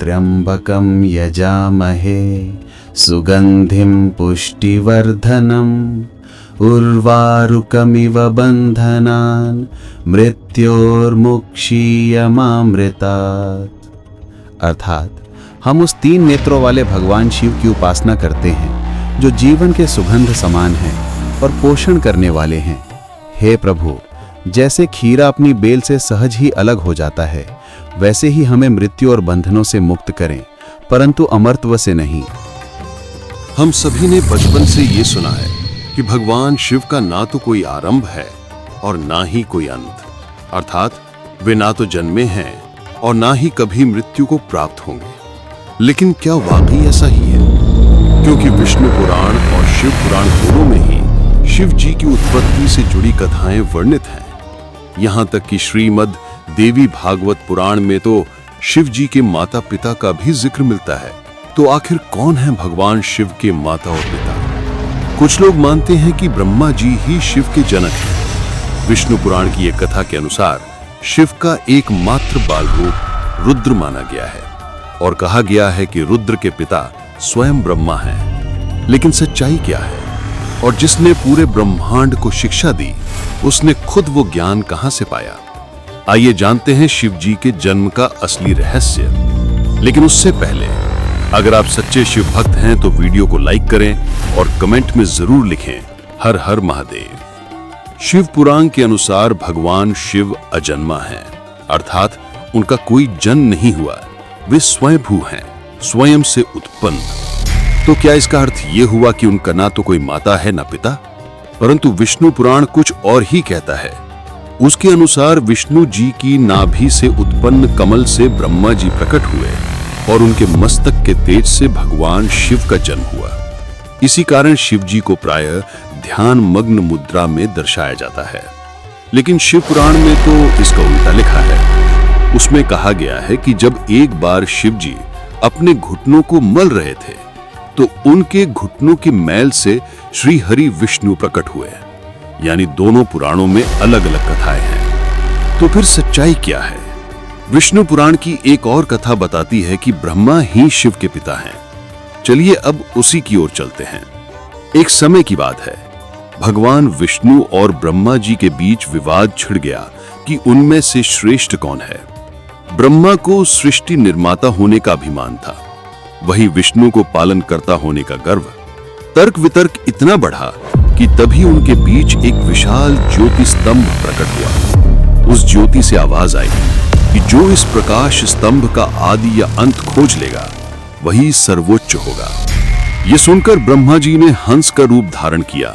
त्र्यंबकं यजामहे सुगंधिं पुष्टिवर्धनम् उर्वारुकमिव बंधनान् मृत्योर्मुक्षीयमामृतात्। अर्थात हम उस 3 नेत्रों वाले भगवान शिव की उपासना करते हैं जो जीवन के सुगंध समान हैं और पोषण करने वाले हैं। हे प्रभु, जैसे खीरा अपनी बेल से सहज ही अलग हो जाता है, वैसे ही हमें मृत्यु और बंधनों से मुक्त करें, परंतु अमरत्व से नहीं। हम सभी ने बचपन से ये सुना है कि भगवान शिव का ना तो कोई आरंभ है और ना ही कोई अंत, अर्थात वे ना तो जन्मे हैं और ना ही कभी मृत्यु को प्राप्त होंगे। लेकिन क्या वाकई ऐसा ही है? क्योंकि विष्णु पुराण और शिव पुराण दोनों में ही शिव जी की उत्पत्ति से जुड़ी कथाएं वर्णित हैं। यहाँ तक कि श्रीमद् देवी भागवत पुराण में तो शिव जी के माता पिता का भी जिक्र मिलता है। तो आखिर कौन है भगवान शिव के माता और पिता? कुछ लोग मानते हैं कि ब्रह्मा जी ही शिव के जनक हैं। विष्णु पुराण की एक कथा के अनुसार शिव का एकमात्र बाल रूप रुद्र माना गया है और कहा गया है कि रुद्र के पिता स्वयं ब्रह्मा हैं। लेकिन सच्चाई क्या है और जिसने पूरे ब्रह्मांड को शिक्षा दी, उसने खुद वो ज्ञान कहां से पाया? आइए जानते हैं शिव जी के जन्म का असली रहस्य। लेकिन उससे पहले अगर आप सच्चे शिव भक्त हैं तो वीडियो को लाइक करें और कमेंट में जरूर लिखें हर हर महादेव। शिव पुराण के अनुसार भगवान शिव अजन्मा हैं, अर्थात उनका कोई जन्म नहीं हुआ, वे स्वयंभू हैं, स्वयं से उत्पन्न। तो क्या इसका अर्थ ये हुआ कि उनका ना तो कोई माता है ना पिता? परंतु विष्णु पुराण कुछ और ही कहता है। उसके अनुसार विष्णु जी की नाभि से उत्पन्न कमल से ब्रह्मा जी प्रकट हुए और उनके मस्तक के तेज से भगवान शिव का जन्म हुआ। इसी कारण शिव जी को प्रायः ध्यान मग्न मुद्रा में दर्शाया जाता है। लेकिन शिव पुराण में तो इसका उल्टा लिखा है। उसमें कहा गया है कि जब एक बार शिव जी अपने घुटनों को मल रहे थे तो उनके घुटनों की मैल से श्री हरि विष्णु प्रकट हुए। यानी दोनों पुराणों में अलग अलग कथाएं हैं। तो फिर सच्चाई क्या है? विष्णु पुराण की एक और कथा बताती है कि ब्रह्मा ही शिव के पिता हैं। चलिए अब उसी की ओर चलते हैं। एक समय की बात है, भगवान विष्णु और ब्रह्मा जी के बीच विवाद छिड़ गया कि उनमें से श्रेष्ठ कौन है। ब्रह्मा को सृष्टि निर्माता होने का अभिमान था, वहीं विष्णु को पालन करता होने का गर्व। तर्क वितर्क इतना बढ़ा कि तभी उनके बीच एक विशाल ज्योति स्तंभ प्रकट हुआ। उस ज्योति से आवाज आई कि जो इस प्रकाश स्तंभ का आदि या अंत खोज लेगा वही सर्वोच्च होगा। यह सुनकर ब्रह्मा जी ने हंस का रूप धारण किया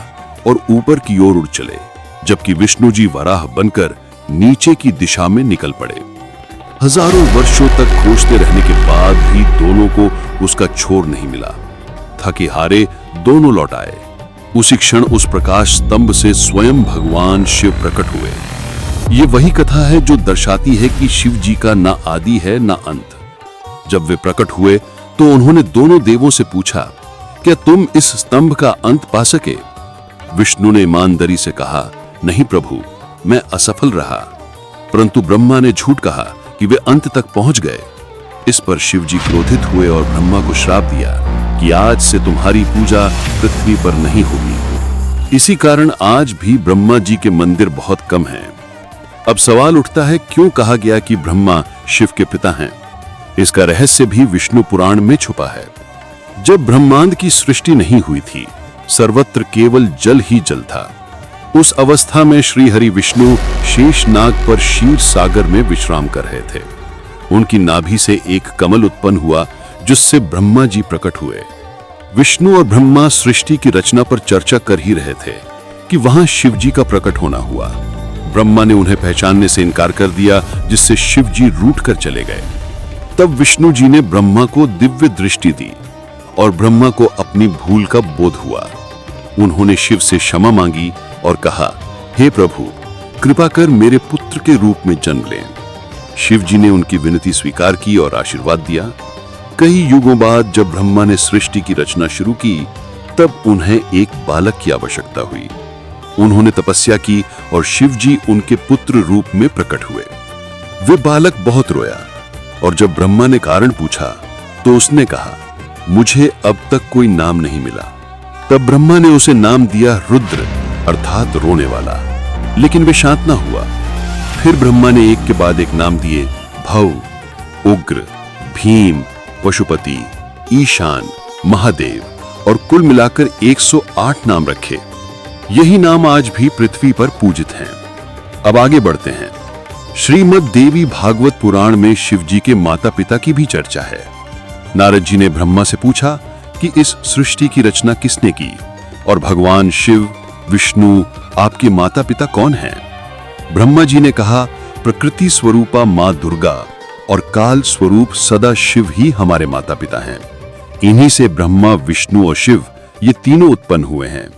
और ऊपर की ओर उड़ चले, जबकि विष्णु जी वराह बनकर नीचे की दिशा में निकल पड़े। हजारों वर्षों तक खोजते रहने के बाद भी दोनों को उसका छोर नहीं मिला। थके हारे दोनों लौट आए। उसी क्षण उस प्रकाश स्तंभ से स्वयं भगवान शिव प्रकट हुए। ये वही कथा है जो दर्शाती है कि शिव जी का ना आदि है ना अंत। जब वे प्रकट हुए तो उन्होंने दोनों देवों से पूछा, क्या तुम इस स्तंभ का अंत पा सके? विष्णु ने ईमानदारी से कहा, नहीं प्रभु, मैं असफल रहा। परंतु ब्रह्मा ने झूठ कहा कि वे अंत तक पहुंच गए। इस पर शिव जी क्रोधित हुए और ब्रह्मा को श्राप दिया कि आज से तुम्हारी पूजा पृथ्वी पर नहीं होगी। इसी कारण आज भी ब्रह्मा जी के मंदिर बहुत कम हैं। अब सवाल उठता है, क्यों कहा गया कि ब्रह्मा शिव के पिता हैं? इसका रहस्य भी विष्णु पुराण में छुपा है। जब ब्रह्मांड की सृष्टि नहीं हुई थी, सर्वत्र केवल जल ही जल था। उस अवस्था में श्री हरि विष्णु शेषनाग पर क्षीर सागर में विश्राम कर रहे थे। उनकी नाभि से एक कमल उत्पन्न हुआ जिससे ब्रह्मा जी प्रकट हुए। विष्णु और ब्रह्मा सृष्टि की रचना पर चर्चा कर ही रहे थे कि वहां शिव जी का प्रकट होना हुआ। ब्रह्मा ने उन्हें पहचानने से इनकार कर दिया, जिससे शिव जी रूठ कर चले गए। तब विष्णु जी ने ब्रह्मा को दिव्य दृष्टि दी और ब्रह्मा को अपनी भूल का बोध हुआ। उन्होंने शिव से क्षमा मांगी और कहा, हे प्रभु, कृपा कर मेरे पुत्र के रूप में जन्म लें। शिव जी ने उनकी विनती स्वीकार की और आशीर्वाद दिया। कई युगों बाद जब ब्रह्मा ने सृष्टि की रचना शुरू की, तब उन्हें एक बालक की आवश्यकता हुई। उन्होंने तपस्या की और शिव जी उनके पुत्र रूप में प्रकट हुए। वे बालक बहुत रोया और जब ब्रह्मा ने कारण पूछा तो उसने कहा, मुझे अब तक कोई नाम नहीं मिला। तब ब्रह्मा ने उसे नाम दिया रुद्र, अर्थात रोने वाला। लेकिन वे शांत ना हुआ। फिर ब्रह्मा ने एक के बाद एक नाम दिए, भव, उग्र, भीम, पशुपति, ईशान, महादेव और कुल मिलाकर 108 नाम रखे। यही नाम आज भी पृथ्वी पर पूजित हैं। अब आगे बढ़ते हैं। श्रीमद् देवी भागवत पुराण में शिव जी के माता पिता की भी चर्चा है। नारद जी ने ब्रह्मा से पूछा कि इस सृष्टि की रचना किसने की और भगवान शिव, विष्णु आपके माता पिता कौन हैं? ब्रह्मा जी ने कहा, प्रकृति स्वरूपा मां दुर्गा और काल स्वरूप सदा शिव ही हमारे माता पिता हैं। इन्हीं से ब्रह्मा, विष्णु और शिव ये तीनों उत्पन्न हुए हैं।